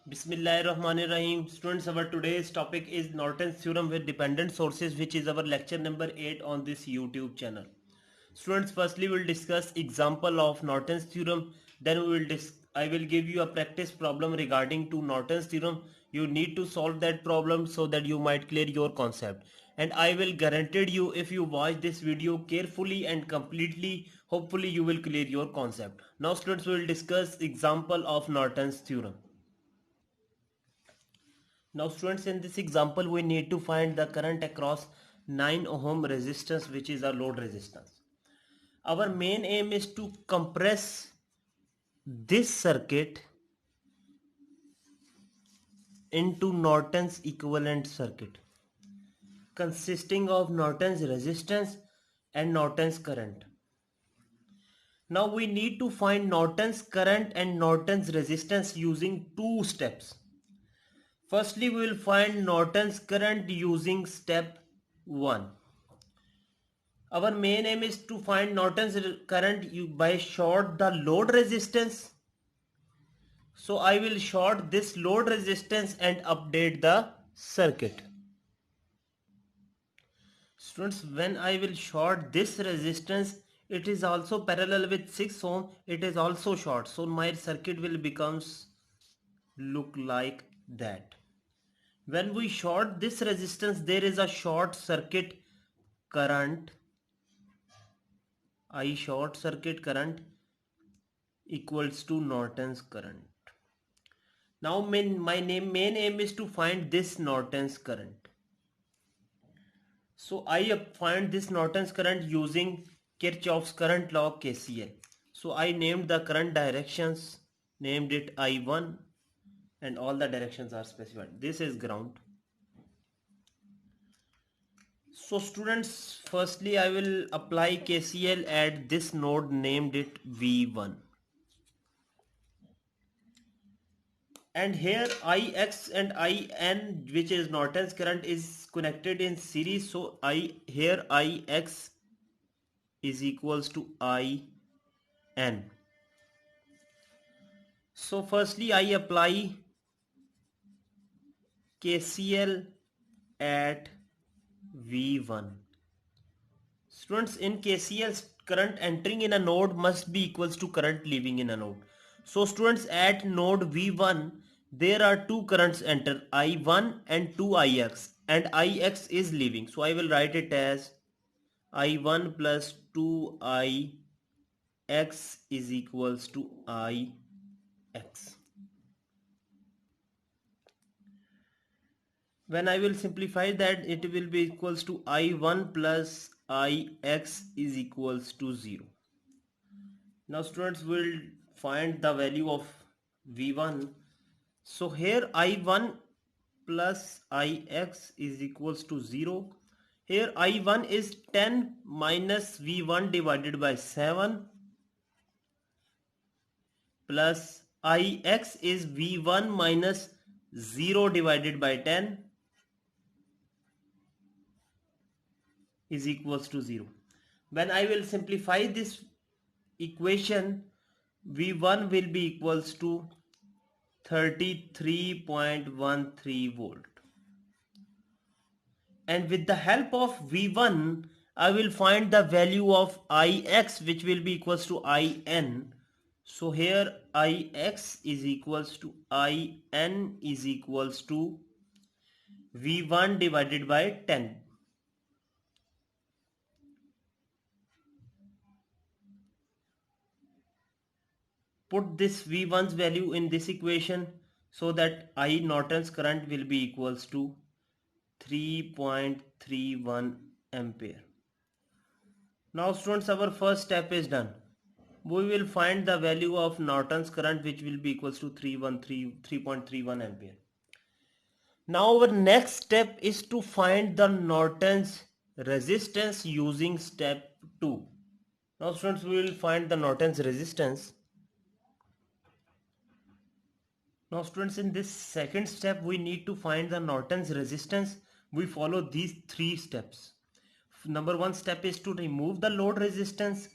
Bismillahirrahmanirrahim. Students, our today's topic is Norton's theorem with dependent sources, which is our lecture number 8 on this YouTube channel. Students, firstly we will discuss example of Norton's theorem. Then I will give you a practice problem regarding to Norton's theorem. You need to solve that problem so that you might clear your concept. And I will guarantee you, if you watch this video carefully and completely, hopefully you will clear your concept. Now students, we will discuss example of Norton's theorem. Now students, in this example we need to find the current across 9 ohm resistance, which is a load resistance. Our main aim is to compress this circuit into Norton's equivalent circuit consisting of Norton's resistance and Norton's current. Now we need to find Norton's current and Norton's resistance using two steps. Firstly, we will find Norton's current using step 1. Our main aim is to find Norton's current by short the load resistance. So I will short this load resistance and update the circuit. Students, when I will short this resistance, it is also parallel with 6 ohm. It is also short. So my circuit will becomes look like that. When we short this resistance, there is a short circuit current. I short circuit current equals to Norton's current. Now main aim is to find this Norton's current. So I find this Norton's current using Kirchhoff's current law KCL. So I named the current directions, named it I1, and all the directions are specified. This is ground. So students, firstly I will apply KCL at this node, named it V1. And here Ix and In, which is Norton's current, is connected in series. So here Ix is equals to In. So firstly I apply KCL at V1. Students, in KCL, current entering in a node must be equals to current leaving in a node. So students, at node V1 there are two currents enter, I1 and 2Ix, and Ix is leaving. So I will write it as I1 plus 2Ix is equals to Ix. When I will simplify that, it will be equals to I1 plus Ix is equals to 0. Now students will find the value of V1. So here I1 plus Ix is equals to 0. Here I1 is 10 minus V1 divided by 7 plus Ix is V1 minus 0 divided by 10 is equals to 0. When I will simplify this equation, V1 will be equals to 33.13 volt. And with the help of V1, I will find the value of Ix, which will be equals to In. So here Ix is equals to In is equals to V1 divided by 10. Put this V1's value in this equation so that I Norton's current will be equals to 3.31 ampere. Now students, our first step is done. We will find the value of Norton's current, which will be equals to 3.31 ampere. Now our next step is to find the Norton's resistance using step 2. Now students, we will find the Norton's resistance. Now students, in this second step we need to find the Norton's resistance. We follow these three steps. Number one step is to remove the load resistance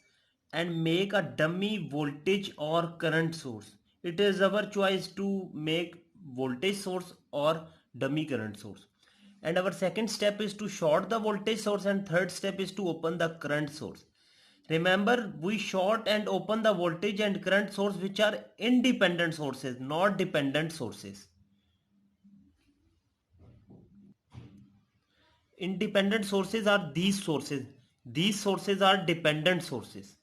and make a dummy voltage or current source. It is our choice to make voltage source or dummy current source. And our second step is to short the voltage source, and third step is to open the current source. Remember, we short and open the voltage and current source, which are independent sources, not dependent sources. Independent sources are these sources. These sources are dependent sources.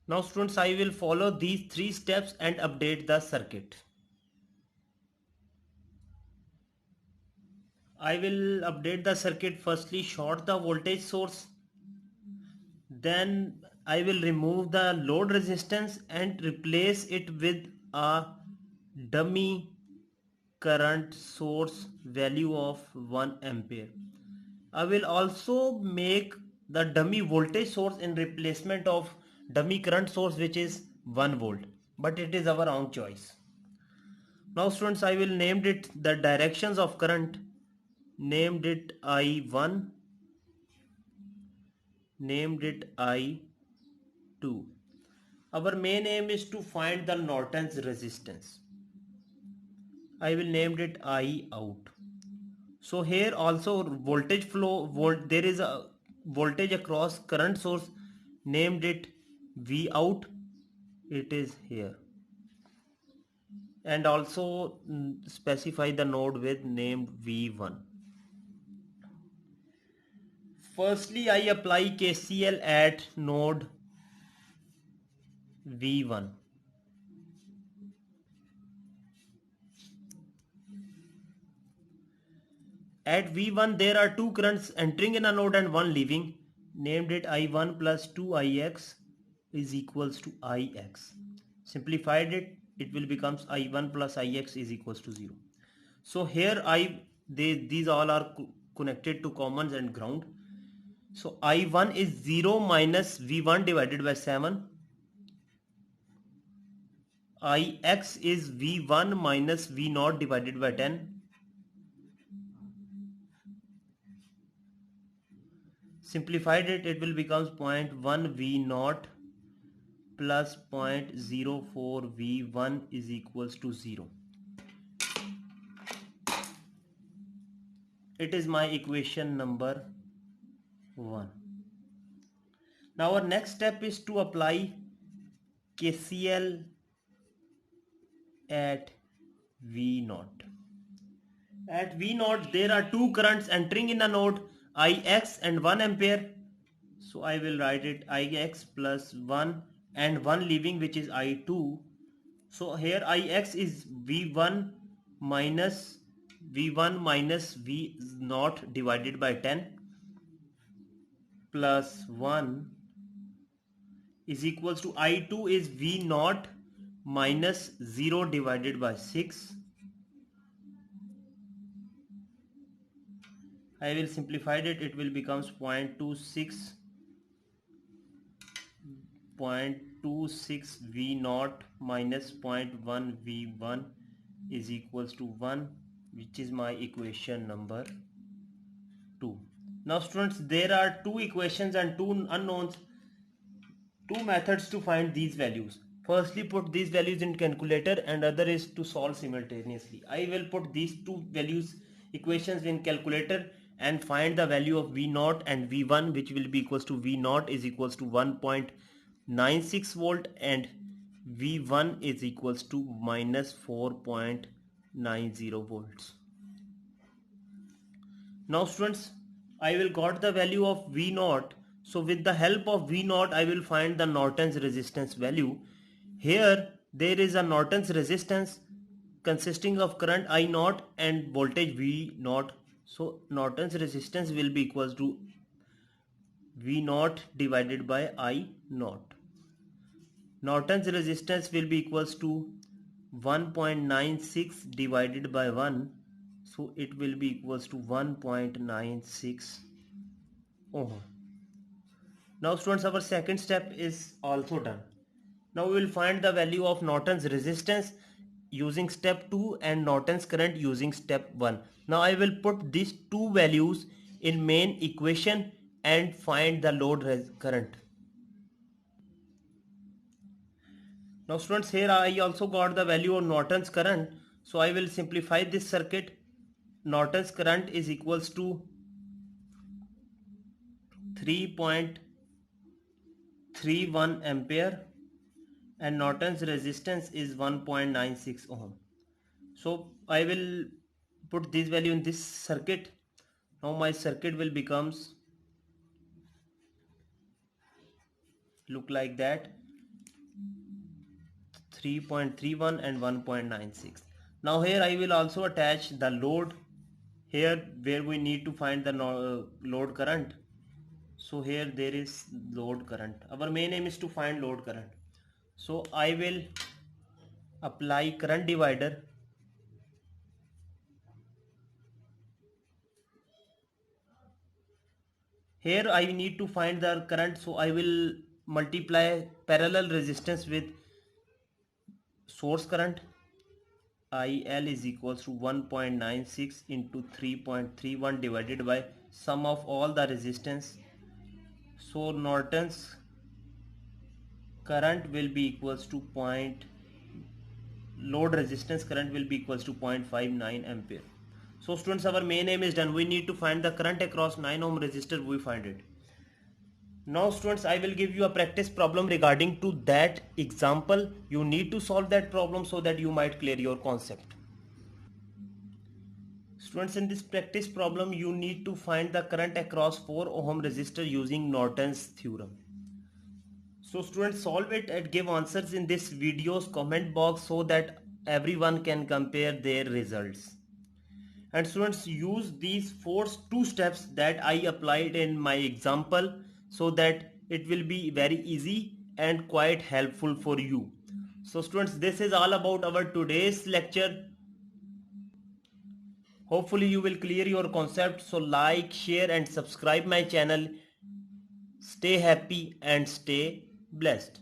Now students, I will follow these three steps and update the circuit. I will update the circuit. Firstly, short the voltage source. Then I will remove the load resistance and replace it with a dummy current source value of 1 ampere. I will also make the dummy voltage source in replacement of dummy current source, which is 1 volt, but it is our own choice. Now students, I will named it the directions of current, named it I1, named it I2. Our main aim is to find the Norton's resistance. I will named it I out. So here also voltage flow, there is a voltage across current source, named it V out. It is here. And also specify the node with named V1. Firstly, I apply KCL at node V1. At V1 there are two currents entering in a node and one leaving. Named it I1 plus 2Ix is equals to Ix. Simplified it, it will becomes I1 plus Ix is equals to 0. So here these all are connected to commons and ground. So I1 is 0 minus V1 divided by 7. Ix is V1 minus V0 divided by 10. Simplified it, it will become 0.1 V0 plus 0.04 V1 is equals to 0. It is my equation number 1. Now our next step is to apply KCL at V0. At V0 there are two currents entering in a node, Ix and 1 ampere. So I will write it Ix plus 1 and 1 leaving, which is I2. So here Ix is V1 minus V0 divided by 10 plus 1 is equals to I2 is V0 minus 0 divided by 6. I will simplify it, it will becomes 0.26 V0 minus 0.1 V1 is equals to 1, which is my equation number 2. Now students, there are two equations and two unknowns, two methods to find these values. Firstly, put these values in calculator, and other is to solve simultaneously. I will put these two values equations in calculator and find the value of V0 and V1, which will be equals to V0 is equals to 1.96 volt and V1 is equals to minus 4.90 volts. Now students, I will got the value of V0. So with the help of V0, I will find the Norton's resistance value. Here there is a Norton's resistance consisting of current I0 and voltage V0. So Norton's resistance will be equals to V0 divided by I0. Norton's resistance will be equals to 1.96 divided by 1. So it will be equals to 1.96 ohm. Now students, our second step is also done. Now we will find the value of Norton's resistance using step 2 and Norton's current using step 1. Now I will put these two values in main equation and find the load current. Now students, here I also got the value of Norton's current. So I will simplify this circuit. Norton's current is equals to 3.31 ampere and Norton's resistance is 1.96 ohm. So I will put this value in this circuit. Now my circuit will becomes look like that, 3.31 and 1.96. Now here I will also attach the load here where we need to find the load current. So here there is load current. Our main aim is to find load current. So I will apply current divider. Here I need to find the current, so I will multiply parallel resistance with source current. IL is equals to 1.96 into 3.31 divided by sum of all the resistance. So Norton's current will be equals to load resistance current will be equals to 0.59 ampere. So students, our main aim is done. We need to find the current across 9 ohm resistor. We find it. Now students, I will give you a practice problem regarding to that example. You need to solve that problem so that you might clear your concept. Students, in this practice problem, you need to find the current across 4 ohm resistor using Norton's theorem. So students, solve it and give answers in this video's comment box so that everyone can compare their results. And students, use these two steps that I applied in my example so that it will be very easy and quite helpful for you. So students, this is all about our today's lecture. Hopefully you will clear your concept. So like, share and subscribe my channel. Stay happy and stay blessed.